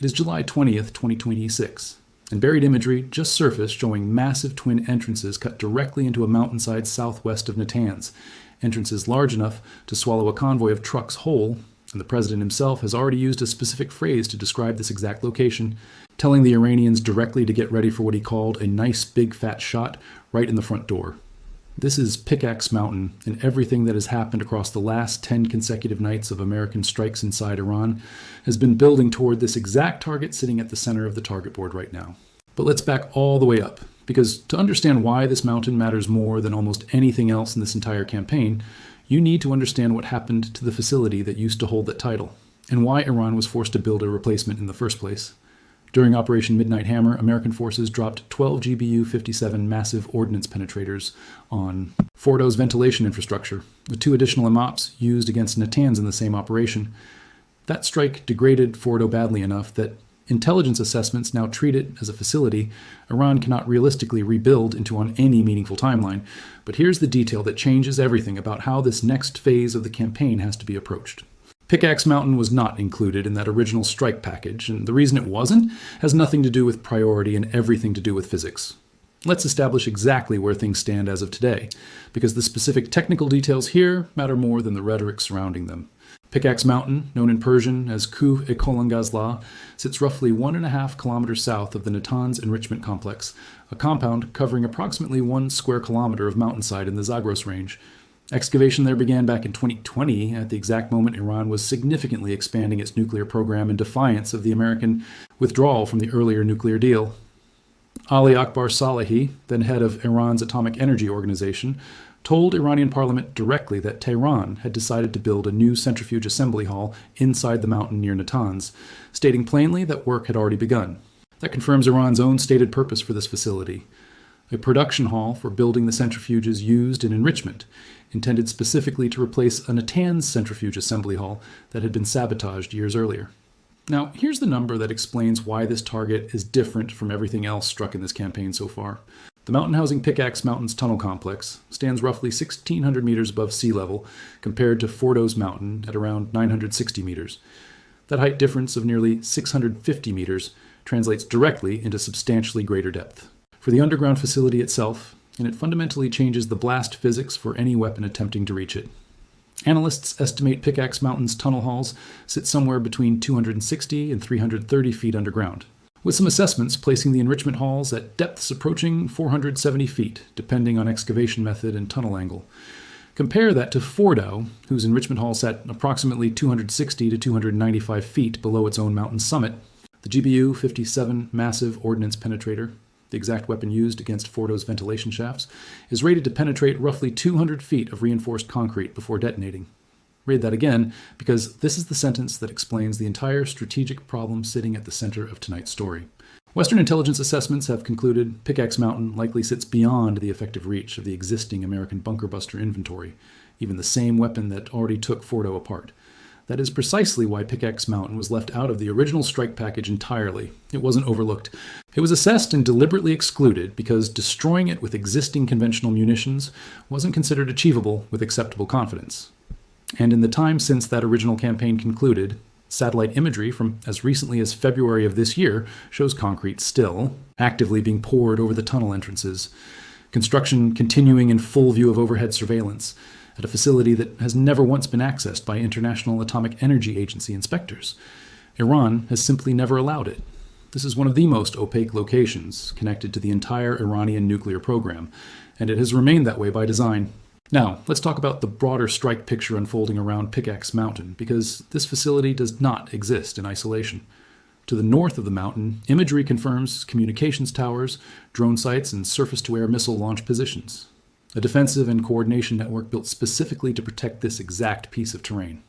It is July 20th, 2026, and buried imagery just surfaced showing massive twin entrances cut directly into a mountainside southwest of Natanz, entrances large enough to swallow a convoy of trucks whole, and the president himself has already used a specific phrase to describe this exact location, telling the Iranians directly to get ready for what he called a nice big fat shot right in the front door. This is Pickaxe Mountain, and everything that has happened across the last 10 consecutive nights of American strikes inside Iran has been building toward this exact target sitting at the center of the target board right now. But let's back all the way up, because to understand why this mountain matters more than almost anything else in this entire campaign, you need to understand what happened to the facility that used to hold that title, and why Iran was forced to build a replacement in the first place. During Operation Midnight Hammer, American forces dropped 12 GBU-57 massive ordnance penetrators on Fordo's ventilation infrastructure, the 2 additional IMOPs used against Natanz in the same operation. That strike degraded Fordo badly enough that intelligence assessments now treat it as a facility Iran cannot realistically rebuild into on any meaningful timeline. But here's the detail that changes everything about how this next phase of the campaign has to be approached. Pickaxe Mountain was not included in that original strike package, and the reason it wasn't has nothing to do with priority and everything to do with physics. Let's establish exactly where things stand as of today, because the specific technical details here matter more than the rhetoric surrounding them. Pickaxe Mountain, known in Persian as Kuh-e-Kolangazla, sits roughly 1.5 kilometers south of the Natanz Enrichment Complex, a compound covering approximately 1 square kilometer of mountainside in the Zagros Range. Excavation there began back in 2020, at the exact moment Iran was significantly expanding its nuclear program in defiance of the American withdrawal from the earlier nuclear deal. Ali Akbar Salehi, then head of Iran's Atomic Energy Organization, told Iranian parliament directly that Tehran had decided to build a new centrifuge assembly hall inside the mountain near Natanz, stating plainly that work had already begun. That confirms Iran's own stated purpose for this facility: a production hall for building the centrifuges used in enrichment, intended specifically to replace a Natanz centrifuge assembly hall that had been sabotaged years earlier. Now, here's the number that explains why this target is different from everything else struck in this campaign so far. The mountain housing Pickaxe Mountain's tunnel complex stands roughly 1,600 meters above sea level compared to Fordo's mountain at around 960 meters. That height difference of nearly 650 meters translates directly into substantially greater depth for the underground facility itself, and it fundamentally changes the blast physics for any weapon attempting to reach it. Analysts estimate Pickaxe Mountain's tunnel halls sit somewhere between 260 and 330 feet underground, with some assessments placing the enrichment halls at depths approaching 470 feet, depending on excavation method and tunnel angle. Compare that to Fordo, whose enrichment hall sat approximately 260 to 295 feet below its own mountain summit. The GBU-57 massive ordnance penetrator, the exact weapon used against Fordo's ventilation shafts, is rated to penetrate roughly 200 feet of reinforced concrete before detonating. Read that again, because this is the sentence that explains the entire strategic problem sitting at the center of tonight's story. Western intelligence assessments have concluded Pickaxe Mountain likely sits beyond the effective reach of the existing American bunker buster inventory, even the same weapon that already took Fordo apart. That is precisely why Pickaxe Mountain was left out of the original strike package entirely. It wasn't overlooked. It was assessed and deliberately excluded because destroying it with existing conventional munitions wasn't considered achievable with acceptable confidence. And in the time since that original campaign concluded, satellite imagery from as recently as February of this year shows concrete still actively being poured over the tunnel entrances, construction continuing in full view of overhead surveillance, at a facility that has never once been accessed by International Atomic Energy Agency inspectors. Iran has simply never allowed it. This is one of the most opaque locations connected to the entire Iranian nuclear program, and it has remained that way by design. Now, let's talk about the broader strike picture unfolding around Pickaxe Mountain, because this facility does not exist in isolation. To the north of the mountain, imagery confirms communications towers, drone sites, and surface-to-air missile launch positions. A defensive and coordination network built specifically to protect this exact piece of terrain.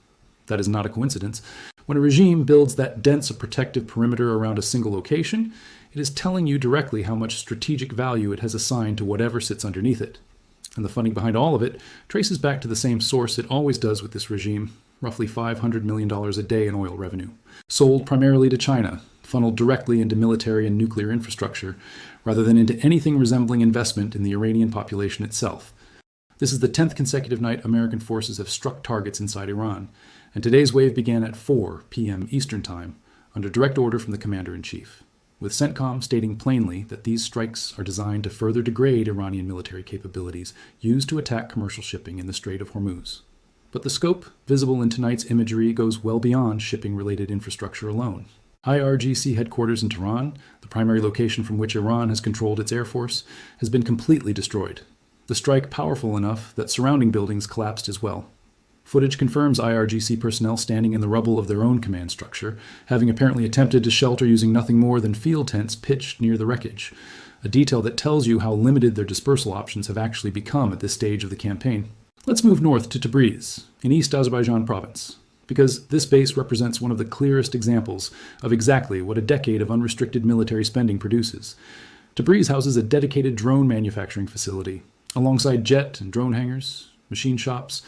That is not a coincidence. When a regime builds that dense a protective perimeter around a single location, it is telling you directly how much strategic value it has assigned to whatever sits underneath it. And the funding behind all of it traces back to the same source it always does with this regime, roughly $500 million a day in oil revenue, sold primarily to China, funneled directly into military and nuclear infrastructure, rather than into anything resembling investment in the Iranian population itself. This is the 10th consecutive night American forces have struck targets inside Iran, and today's wave began at 4 p.m. Eastern Time, under direct order from the commander-in-chief, with CENTCOM stating plainly that these strikes are designed to further degrade Iranian military capabilities used to attack commercial shipping in the Strait of Hormuz. But the scope visible in tonight's imagery goes well beyond shipping-related infrastructure alone. IRGC headquarters in Tehran, the primary location from which Iran has controlled its air force, has been completely destroyed. The strike powerful enough that surrounding buildings collapsed as well. Footage confirms IRGC personnel standing in the rubble of their own command structure, having apparently attempted to shelter using nothing more than field tents pitched near the wreckage, a detail that tells you how limited their dispersal options have actually become at this stage of the campaign. Let's move north to Tabriz, in East Azerbaijan province, because this base represents one of the clearest examples of exactly what a decade of unrestricted military spending produces. Tabriz houses a dedicated drone manufacturing facility, alongside jet and drone hangars, machine shops,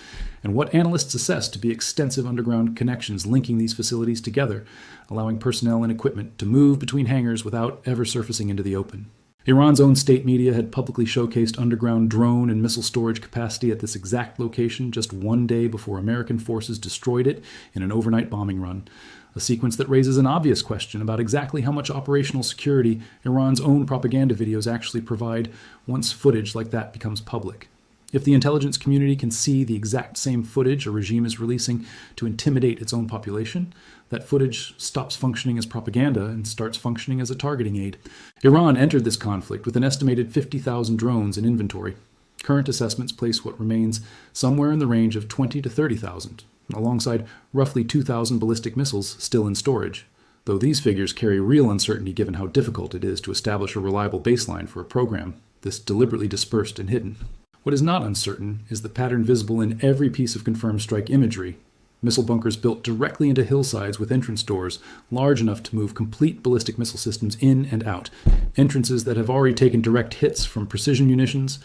and what analysts assess to be extensive underground connections linking these facilities together, allowing personnel and equipment to move between hangars without ever surfacing into the open. Iran's own state media had publicly showcased underground drone and missile storage capacity at this exact location just one day before American forces destroyed it in an overnight bombing run, a sequence that raises an obvious question about exactly how much operational security Iran's own propaganda videos actually provide once footage like that becomes public. If the intelligence community can see the exact same footage a regime is releasing to intimidate its own population, that footage stops functioning as propaganda and starts functioning as a targeting aid. Iran entered this conflict with an estimated 50,000 drones in inventory. Current assessments place what remains somewhere in the range of 20 to 30,000, alongside roughly 2,000 ballistic missiles still in storage, though these figures carry real uncertainty given how difficult it is to establish a reliable baseline for a program this deliberately dispersed and hidden. What is not uncertain is the pattern visible in every piece of confirmed strike imagery. Missile bunkers built directly into hillsides with entrance doors large enough to move complete ballistic missile systems in and out, entrances that have already taken direct hits from precision munitions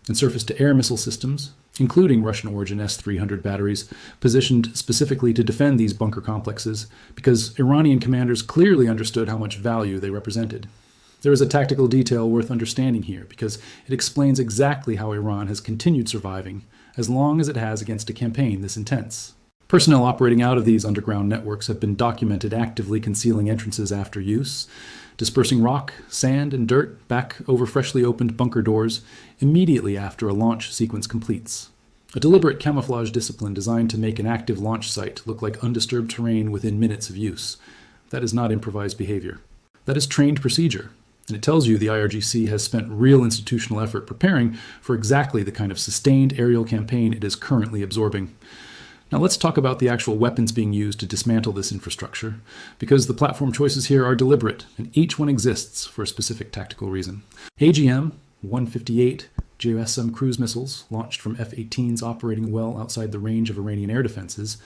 and surface-to-air missile systems, including Russian-origin S-300 batteries, positioned specifically to defend these bunker complexes because Iranian commanders clearly understood how much value they represented. There is a tactical detail worth understanding here because it explains exactly how Iran has continued surviving as long as it has against a campaign this intense. Personnel operating out of these underground networks have been documented actively concealing entrances after use, dispersing rock, sand, and dirt back over freshly opened bunker doors immediately after a launch sequence completes. A deliberate camouflage discipline designed to make an active launch site look like undisturbed terrain within minutes of use. That is not improvised behavior. That is trained procedure. And it tells you the IRGC has spent real institutional effort preparing for exactly the kind of sustained aerial campaign it is currently absorbing. Now let's talk about the actual weapons being used to dismantle this infrastructure, because the platform choices here are deliberate, and each one exists for a specific tactical reason. AGM-158 JSM cruise missiles, launched from F-18s operating well outside the range of Iranian air defenses,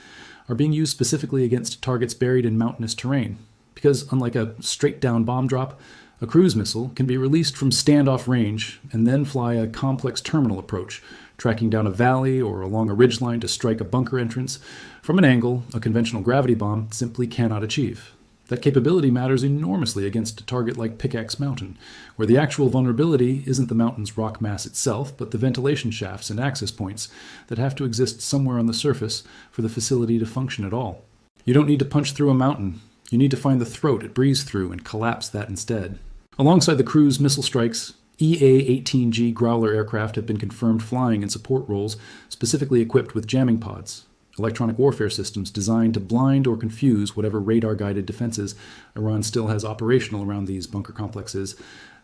are being used specifically against targets buried in mountainous terrain, because unlike a straight-down bomb drop, a cruise missile can be released from standoff range and then fly a complex terminal approach, tracking down a valley or along a ridgeline to strike a bunker entrance from an angle a conventional gravity bomb simply cannot achieve. That capability matters enormously against a target like Pickaxe Mountain, where the actual vulnerability isn't the mountain's rock mass itself, but the ventilation shafts and access points that have to exist somewhere on the surface for the facility to function at all. You don't need to punch through a mountain. You need to find the throat it breathes through and collapse that instead. Alongside the cruise missile strikes, EA-18G Growler aircraft have been confirmed flying in support roles specifically equipped with jamming pods, electronic warfare systems designed to blind or confuse whatever radar-guided defenses Iran still has operational around these bunker complexes.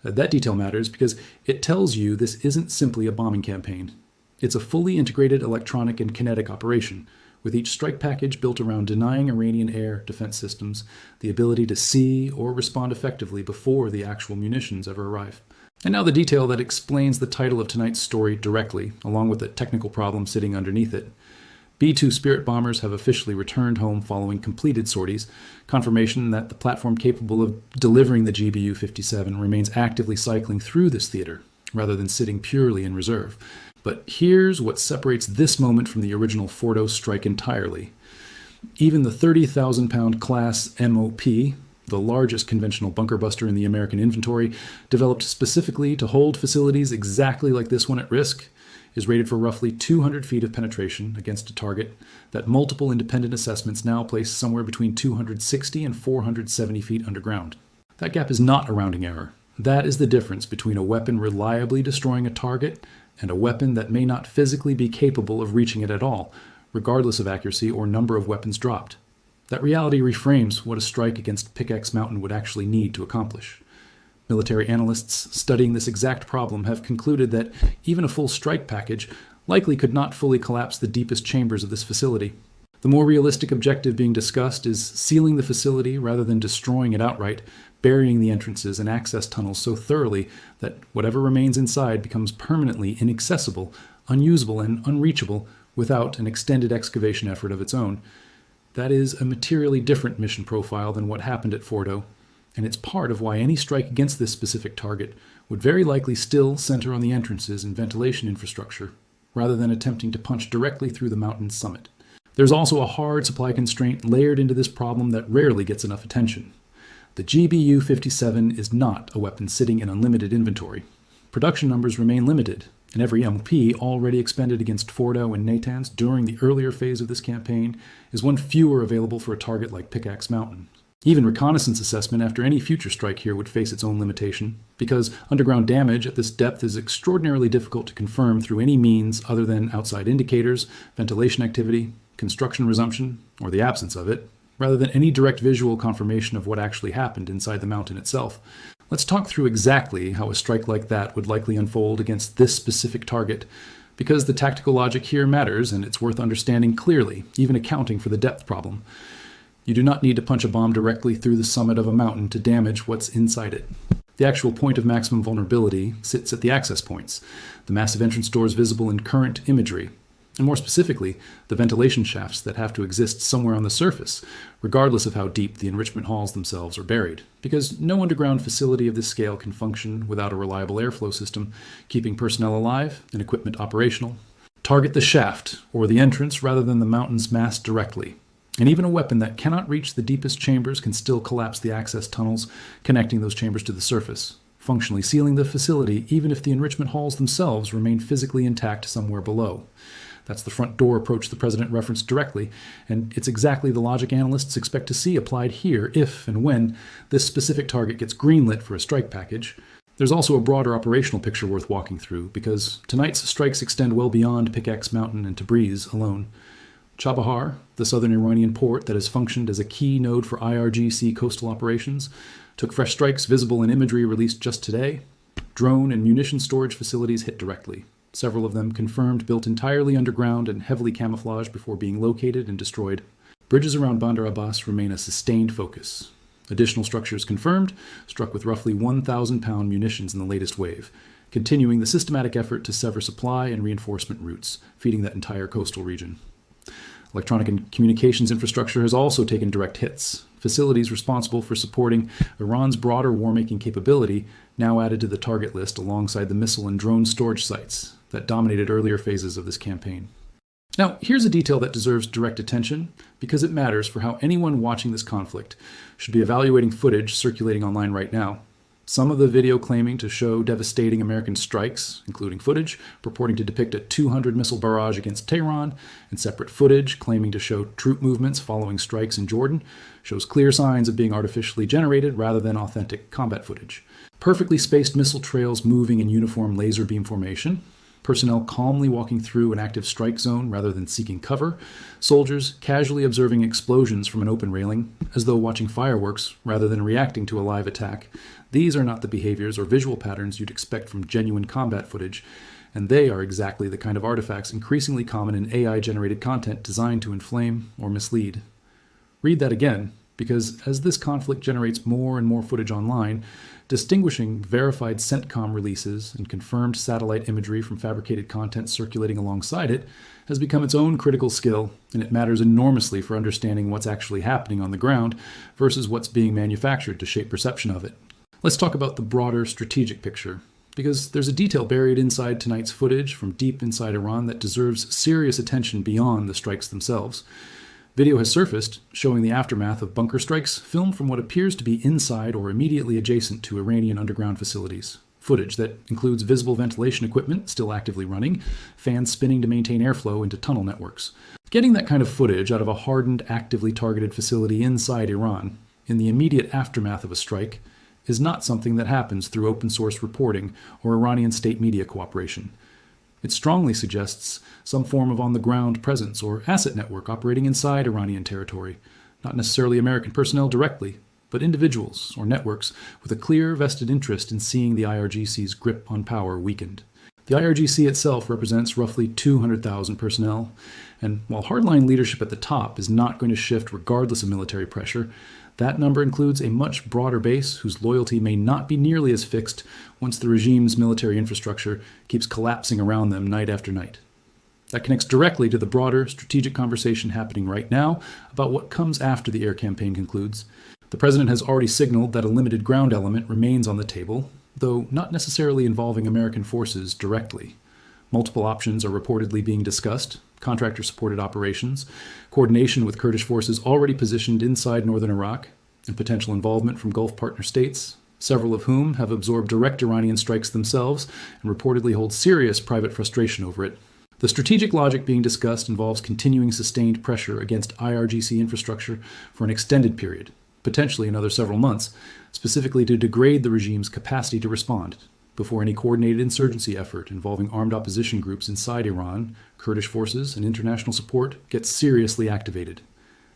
That detail matters because it tells you this isn't simply a bombing campaign. It's a fully integrated electronic and kinetic operation, with each strike package built around denying Iranian air defense systems the ability to see or respond effectively before the actual munitions ever arrive. And now the detail that explains the title of tonight's story directly, along with the technical problem sitting underneath it. B-2 Spirit bombers have officially returned home following completed sorties, confirmation that the platform capable of delivering the GBU-57 remains actively cycling through this theater, rather than sitting purely in reserve. But here's what separates this moment from the original Fordo strike entirely. Even the 30,000-pound class MOP, the largest conventional bunker buster in the American inventory, developed specifically to hold facilities exactly like this one at risk, is rated for roughly 200 feet of penetration against a target that multiple independent assessments now place somewhere between 260 and 470 feet underground. That gap is not a rounding error. That is the difference between a weapon reliably destroying a target and a weapon that may not physically be capable of reaching it at all, regardless of accuracy or number of weapons dropped. That reality reframes what a strike against Pickaxe Mountain would actually need to accomplish. Military analysts studying this exact problem have concluded that even a full strike package likely could not fully collapse the deepest chambers of this facility. The more realistic objective being discussed is sealing the facility rather than destroying it outright, burying the entrances and access tunnels so thoroughly that whatever remains inside becomes permanently inaccessible, unusable, and unreachable without an extended excavation effort of its own. That is a materially different mission profile than what happened at Fordo, and it's part of why any strike against this specific target would very likely still center on the entrances and ventilation infrastructure, rather than attempting to punch directly through the mountain's summit. There's also a hard supply constraint layered into this problem that rarely gets enough attention. The GBU-57 is not a weapon sitting in unlimited inventory. Production numbers remain limited, and every MP already expended against Fordo and Natanz during the earlier phase of this campaign is one fewer available for a target like Pickaxe Mountain. Even reconnaissance assessment after any future strike here would face its own limitation, because underground damage at this depth is extraordinarily difficult to confirm through any means other than outside indicators, ventilation activity, construction resumption, or the absence of it, rather than any direct visual confirmation of what actually happened inside the mountain itself. Let's talk through exactly how a strike like that would likely unfold against this specific target, because the tactical logic here matters and it's worth understanding clearly, even accounting for the depth problem. You do not need to punch a bomb directly through the summit of a mountain to damage what's inside it. The actual point of maximum vulnerability sits at the access points, the massive entrance doors visible in current imagery, and more specifically, the ventilation shafts that have to exist somewhere on the surface, regardless of how deep the enrichment halls themselves are buried, because no underground facility of this scale can function without a reliable airflow system, keeping personnel alive and equipment operational. Target the shaft, or the entrance, rather than the mountain's mass directly. And even a weapon that cannot reach the deepest chambers can still collapse the access tunnels connecting those chambers to the surface, functionally sealing the facility even if the enrichment halls themselves remain physically intact somewhere below. That's the front door approach the president referenced directly, and it's exactly the logic analysts expect to see applied here if and when this specific target gets greenlit for a strike package. There's also a broader operational picture worth walking through, because tonight's strikes extend well beyond Pickaxe Mountain and Tabriz alone. Chabahar, the southern Iranian port that has functioned as a key node for IRGC coastal operations, took fresh strikes visible in imagery released just today. Drone and munition storage facilities hit directly. Several of them confirmed built entirely underground and heavily camouflaged before being located and destroyed. Bridges around Bandar Abbas remain a sustained focus. Additional structures confirmed, struck with roughly 1,000-pound munitions in the latest wave, continuing the systematic effort to sever supply and reinforcement routes, feeding that entire coastal region. Electronic and communications infrastructure has also taken direct hits. Facilities responsible for supporting Iran's broader war-making capability now added to the target list alongside the missile and drone storage sites that dominated earlier phases of this campaign. Now, here's a detail that deserves direct attention because it matters for how anyone watching this conflict should be evaluating footage circulating online right now. Some of the video claiming to show devastating American strikes, including footage purporting to depict a 200-missile barrage against Tehran, and separate footage claiming to show troop movements following strikes in Jordan, shows clear signs of being artificially generated rather than authentic combat footage. Perfectly spaced missile trails moving in uniform laser beam formation, personnel calmly walking through an active strike zone rather than seeking cover, soldiers casually observing explosions from an open railing as though watching fireworks rather than reacting to a live attack. These are not the behaviors or visual patterns you'd expect from genuine combat footage, and they are exactly the kind of artifacts increasingly common in AI-generated content designed to inflame or mislead. Read that again, because as this conflict generates more and more footage online, distinguishing verified CENTCOM releases and confirmed satellite imagery from fabricated content circulating alongside it has become its own critical skill, and it matters enormously for understanding what's actually happening on the ground versus what's being manufactured to shape perception of it. Let's talk about the broader strategic picture, because there's a detail buried inside tonight's footage from deep inside Iran that deserves serious attention beyond the strikes themselves. Video has surfaced showing the aftermath of bunker strikes filmed from what appears to be inside or immediately adjacent to Iranian underground facilities. Footage that includes visible ventilation equipment still actively running, fans spinning to maintain airflow into tunnel networks. Getting that kind of footage out of a hardened, actively targeted facility inside Iran, in the immediate aftermath of a strike, is not something that happens through open source reporting or Iranian state media cooperation. It strongly suggests some form of on-the-ground presence or asset network operating inside Iranian territory, not necessarily American personnel directly, but individuals or networks with a clear vested interest in seeing the IRGC's grip on power weakened. The IRGC itself represents roughly 200,000 personnel, and while hardline leadership at the top is not going to shift regardless of military pressure, that number includes a much broader base whose loyalty may not be nearly as fixed once the regime's military infrastructure keeps collapsing around them night after night. That connects directly to the broader strategic conversation happening right now about what comes after the air campaign concludes. The president has already signaled that a limited ground element remains on the table, though not necessarily involving American forces directly. Multiple options are reportedly being discussed: contractor-supported operations, coordination with Kurdish forces already positioned inside northern Iraq, and potential involvement from Gulf partner states, several of whom have absorbed direct Iranian strikes themselves and reportedly hold serious private frustration over it. The strategic logic being discussed involves continuing sustained pressure against IRGC infrastructure for an extended period, potentially another several months, specifically to degrade the regime's capacity to respond, before any coordinated insurgency effort involving armed opposition groups inside Iran, Kurdish forces, and international support gets seriously activated.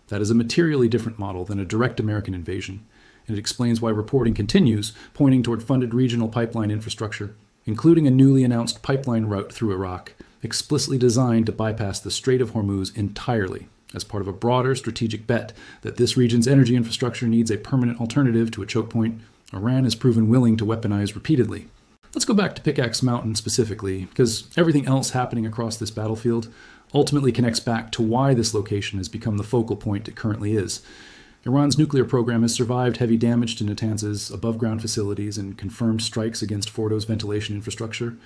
That is a materially different model than a direct American invasion, and it explains why reporting continues, pointing toward funded regional pipeline infrastructure, including a newly announced pipeline route through Iraq, explicitly designed to bypass the Strait of Hormuz entirely, as part of a broader strategic bet that this region's energy infrastructure needs a permanent alternative to a choke point Iran has proven willing to weaponize repeatedly. Let's go back to Pickaxe Mountain specifically, because everything else happening across this battlefield ultimately connects back to why this location has become the focal point it currently is. Iran's nuclear program has survived heavy damage to Natanz's above-ground facilities and confirmed strikes against Fordo's ventilation infrastructure.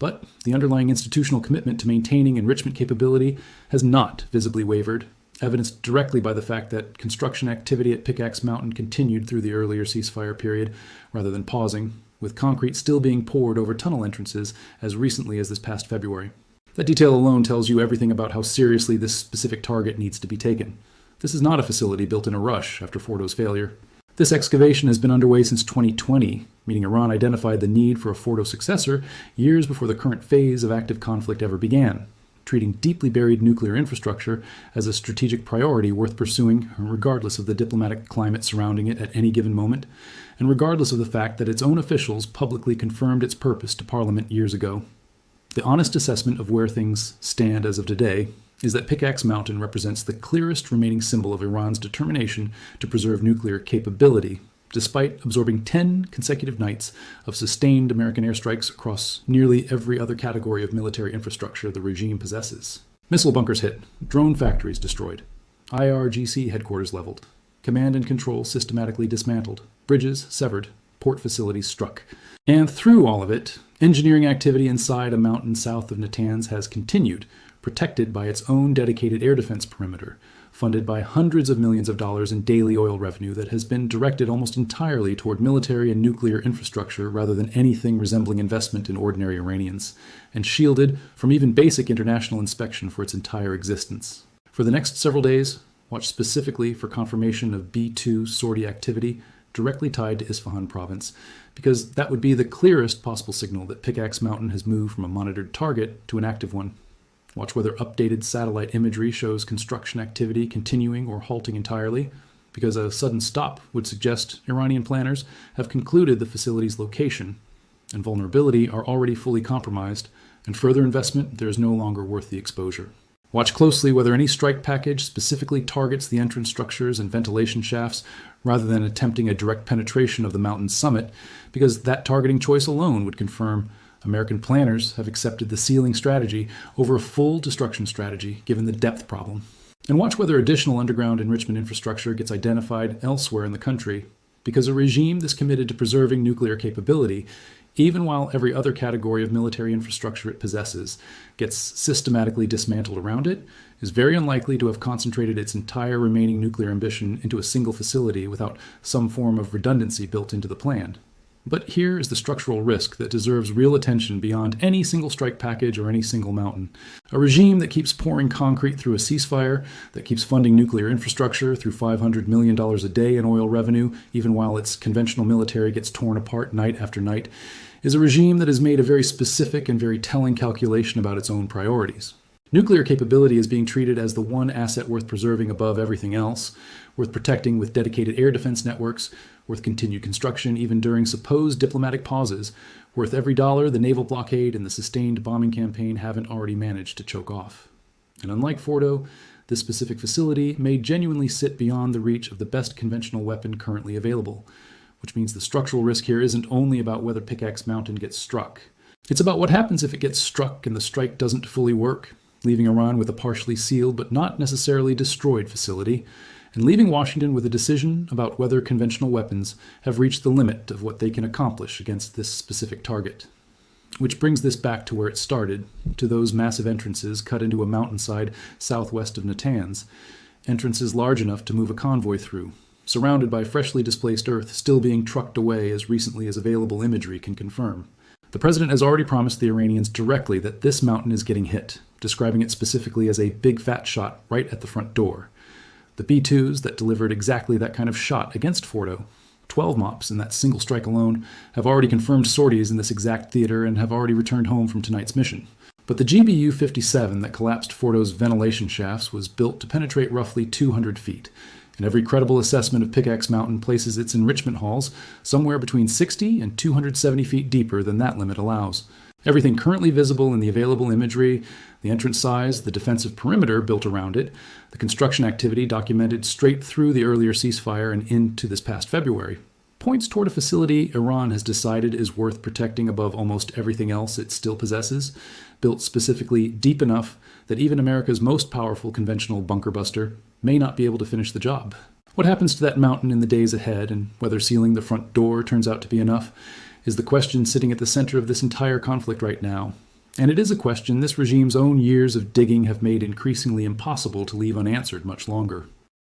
But the underlying institutional commitment to maintaining enrichment capability has not visibly wavered, evidenced directly by the fact that construction activity at Pickaxe Mountain continued through the earlier ceasefire period, rather than pausing, with concrete still being poured over tunnel entrances as recently as this past February. That detail alone tells you everything about how seriously this specific target needs to be taken. This is not a facility built in a rush after Fordo's failure. This excavation has been underway since 2020, meaning Iran identified the need for a Fordo successor years before the current phase of active conflict ever began, treating deeply buried nuclear infrastructure as a strategic priority worth pursuing, regardless of the diplomatic climate surrounding it at any given moment, and regardless of the fact that its own officials publicly confirmed its purpose to Parliament years ago. The honest assessment of where things stand as of today is that Pickaxe Mountain represents the clearest remaining symbol of Iran's determination to preserve nuclear capability, despite absorbing 10 consecutive nights of sustained American airstrikes across nearly every other category of military infrastructure the regime possesses. Missile bunkers hit, drone factories destroyed, IRGC headquarters leveled, command and control systematically dismantled, bridges severed, port facilities struck. And through all of it, engineering activity inside a mountain south of Natanz has continued, protected by its own dedicated air defense perimeter, funded by hundreds of millions of dollars in daily oil revenue that has been directed almost entirely toward military and nuclear infrastructure rather than anything resembling investment in ordinary Iranians, and shielded from even basic international inspection for its entire existence. For the next several days, watch specifically for confirmation of B-2 sortie activity directly tied to Isfahan province, because that would be the clearest possible signal that Pickaxe Mountain has moved from a monitored target to an active one. Watch whether updated satellite imagery shows construction activity continuing or halting entirely, because a sudden stop would suggest Iranian planners have concluded the facility's location, and vulnerability are already fully compromised, and further investment there is no longer worth the exposure. Watch closely whether any strike package specifically targets the entrance structures and ventilation shafts rather than attempting a direct penetration of the mountain's summit, because that targeting choice alone would confirm American planners have accepted the ceiling strategy over a full destruction strategy, given the depth problem. And watch whether additional underground enrichment infrastructure gets identified elsewhere in the country, because a regime this committed to preserving nuclear capability, even while every other category of military infrastructure it possesses gets systematically dismantled around it, is very unlikely to have concentrated its entire remaining nuclear ambition into a single facility without some form of redundancy built into the plan. But here is the structural risk that deserves real attention beyond any single strike package or any single mountain. A regime that keeps pouring concrete through a ceasefire, that keeps funding nuclear infrastructure through $500 million a day in oil revenue, even while its conventional military gets torn apart night after night, is a regime that has made a very specific and very telling calculation about its own priorities. Nuclear capability is being treated as the one asset worth preserving above everything else, worth protecting with dedicated air defense networks, worth continued construction even during supposed diplomatic pauses, worth every dollar the naval blockade and the sustained bombing campaign haven't already managed to choke off. And unlike Fordo, this specific facility may genuinely sit beyond the reach of the best conventional weapon currently available, which means the structural risk here isn't only about whether Pickaxe Mountain gets struck. It's about what happens if it gets struck and the strike doesn't fully work, leaving Iran with a partially sealed but not necessarily destroyed facility, and leaving Washington with a decision about whether conventional weapons have reached the limit of what they can accomplish against this specific target. Which brings this back to where it started, to those massive entrances cut into a mountainside southwest of Natanz, entrances large enough to move a convoy through, surrounded by freshly displaced earth still being trucked away as recently as available imagery can confirm. The president has already promised the Iranians directly that this mountain is getting hit, describing it specifically as a big fat shot right at the front door. The B-2s that delivered exactly that kind of shot against Fordo, 12 MOPs in that single strike alone, have already confirmed sorties in this exact theater and have already returned home from tonight's mission. But the GBU-57 that collapsed Fordo's ventilation shafts was built to penetrate roughly 200 feet, and every credible assessment of Pickaxe Mountain places its enrichment halls somewhere between 60 and 270 feet deeper than that limit allows. Everything currently visible in the available imagery, the entrance size, the defensive perimeter built around it, the construction activity documented straight through the earlier ceasefire and into this past February, points toward a facility Iran has decided is worth protecting above almost everything else it still possesses, built specifically deep enough that even America's most powerful conventional bunker buster may not be able to finish the job. What happens to that mountain in the days ahead, and whether sealing the front door turns out to be enough, is the question sitting at the center of this entire conflict right now. And it is a question this regime's own years of digging have made increasingly impossible to leave unanswered much longer.